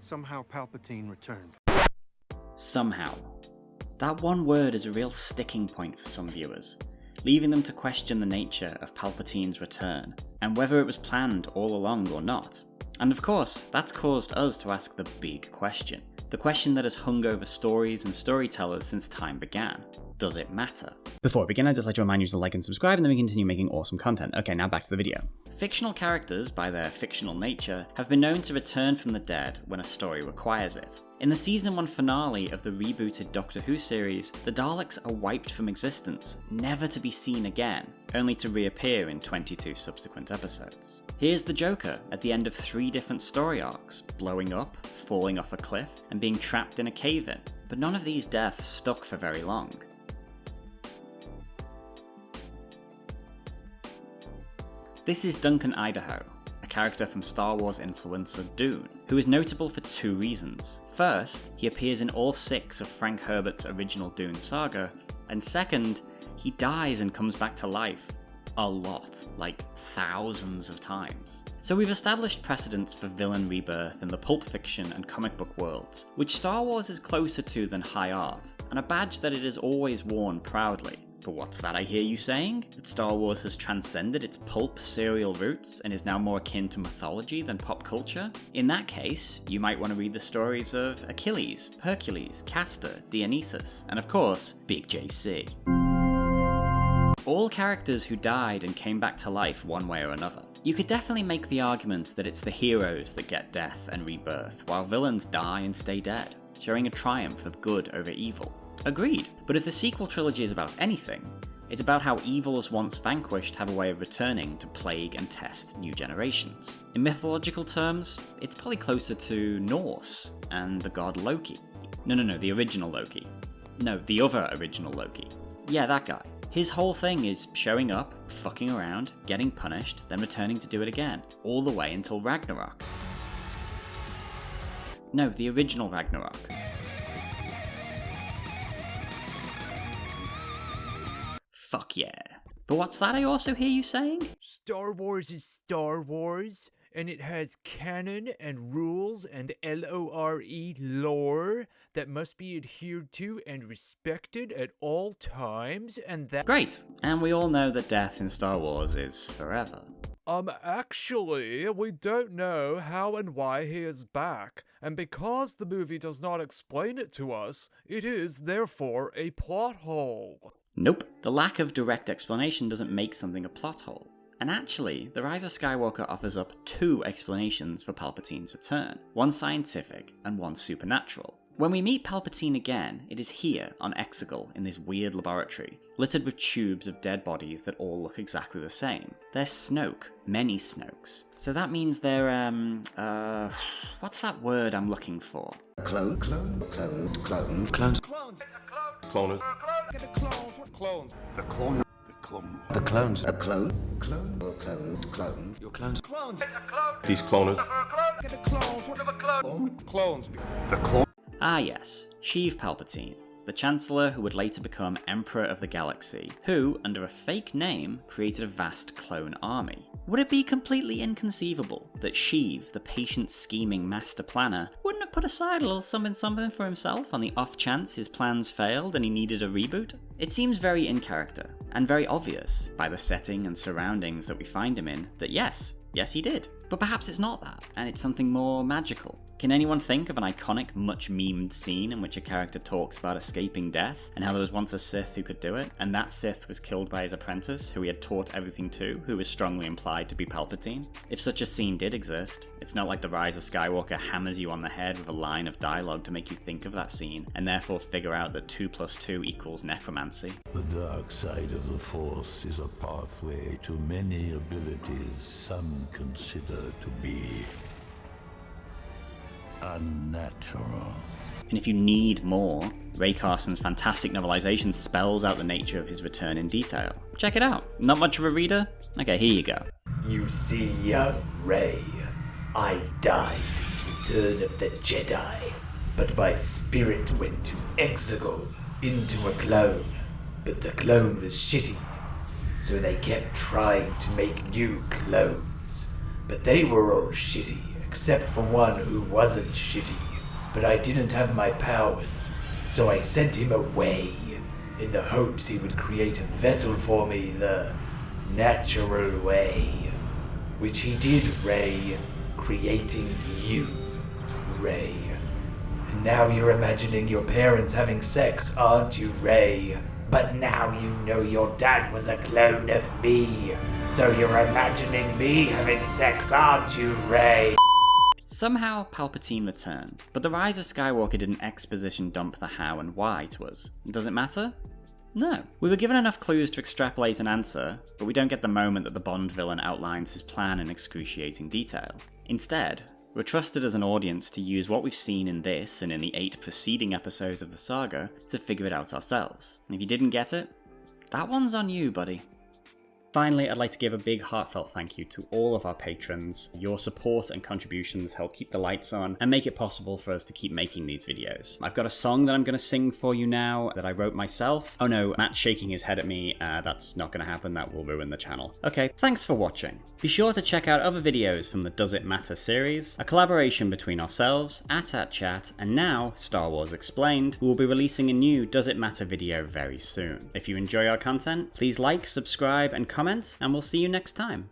Somehow Palpatine returned. Somehow. That one word is a real sticking point for some viewers, leaving them to question the nature of Palpatine's return, and whether it was planned all along or not. And of course, that's caused us to ask the big question. The question that has hung over stories and storytellers since time began. Does it matter? Before we begin, I'd just like to remind you to like and subscribe, and then we continue making awesome content. Okay, now back to the video. Fictional characters, by their fictional nature, have been known to return from the dead when a story requires it. In the season 1 finale of the rebooted Doctor Who series, the Daleks are wiped from existence, never to be seen again, only to reappear in 22 subsequent episodes. Here's the Joker at the end of 3 different story arcs, blowing up, falling off a cliff, and being trapped in a cave-in, but none of these deaths stuck for very long. This is Duncan Idaho, a character from Star Wars influencer Dune, who is notable for 2 reasons. First, he appears in all 6 of Frank Herbert's original Dune saga, and second, he dies and comes back to life. A lot, like thousands of times. So we've established precedents for villain rebirth in the pulp fiction and comic book worlds, which Star Wars is closer to than high art, and a badge that it has always worn proudly. But what's that I hear you saying? That Star Wars has transcended its pulp serial roots and is now more akin to mythology than pop culture? In that case, you might want to read the stories of Achilles, Hercules, Castor, Dionysus, and of course, Big JC. All characters who died and came back to life one way or another. You could definitely make the argument that it's the heroes that get death and rebirth, while villains die and stay dead, showing a triumph of good over evil. Agreed, but if the sequel trilogy is about anything, it's about how evils once vanquished have a way of returning to plague and test new generations. In mythological terms, it's probably closer to Norse and the god Loki. No, the original Loki. No, the other original Loki. Yeah, that guy. His whole thing is showing up, fucking around, getting punished, then returning to do it again, all the way until Ragnarok. No, the original Ragnarok. Fuck yeah. But what's that I also hear you saying? Star Wars is Star Wars, and it has canon and rules and lore that must be adhered to and respected at all times, and that— Great, and we all know that death in Star Wars is forever. Actually, we don't know how and why he is back, and because the movie does not explain it to us, it is therefore a plot hole. Nope, the lack of direct explanation doesn't make something a plot hole. And actually, The Rise of Skywalker offers up 2 explanations for Palpatine's return, one scientific and one supernatural. When we meet Palpatine again, it is here on Exegol in this weird laboratory, littered with tubes of dead bodies that all look exactly the same. They're Snoke, many Snokes. So that means they're, what's that word I'm looking for? Clones. The clones. A clone. Clone. Your clones. These cloners. Clones. The clone. Ah yes, Sheev Palpatine, the Chancellor who would later become Emperor of the Galaxy, who, under a fake name, created a vast clone army. Would it be completely inconceivable that Sheev, the patient scheming master planner, wouldn't have put aside a little something for himself on the off chance his plans failed and he needed a reboot? It seems very in character, and very obvious, by the setting and surroundings that we find him in, that yes he did. But perhaps it's not that, and it's something more magical. Can anyone think of an iconic, much memed scene in which a character talks about escaping death, and how there was once a Sith who could do it, and that Sith was killed by his apprentice, who he had taught everything to, who was strongly implied to be Palpatine? If such a scene did exist, it's not like The Rise of Skywalker hammers you on the head with a line of dialogue to make you think of that scene, and therefore figure out that 2 + 2 = necromancy. The dark side of the Force is a pathway to many abilities some consider to be unnatural. And if you need more, Rae Carson's fantastic novelisation spells out the nature of his return in detail. Check it out. Not much of a reader? Okay, here you go. You see, young Rey, I died in Return of the Jedi, but my spirit went to Exegol, into a clone. But the clone was shitty, so they kept trying to make new clones. But they were all shitty, except for one who wasn't shitty. But I didn't have my powers, so I sent him away, in the hopes he would create a vessel for me the natural way. Which he did, Rae, creating you, Rae. And now you're imagining your parents having sex, aren't you, Rae? But now you know your dad was a clone of me, so you're imagining me having sex, aren't you, Rae? Somehow Palpatine returned, but the Rise of Skywalker didn't exposition dump the how and why to us. Does it matter? No. We were given enough clues to extrapolate an answer, but we don't get the moment that the Bond villain outlines his plan in excruciating detail. Instead, we're trusted as an audience to use what we've seen in this and in the 8 preceding episodes of the saga to figure it out ourselves. And if you didn't get it, that one's on you, buddy. Finally, I'd like to give a big heartfelt thank you to all of our patrons. Your support and contributions help keep the lights on and make it possible for us to keep making these videos. I've got a song that I'm going to sing for you now that I wrote myself. Oh no, Matt's shaking his head at me. That's not going to happen. That will ruin the channel. Okay, thanks for watching. Be sure to check out other videos from the Does It Matter series, a collaboration between ourselves, AtChat, and now Star Wars Explained, who will be releasing a new Does It Matter video very soon. If you enjoy our content, please like, subscribe, and comment, and we'll see you next time.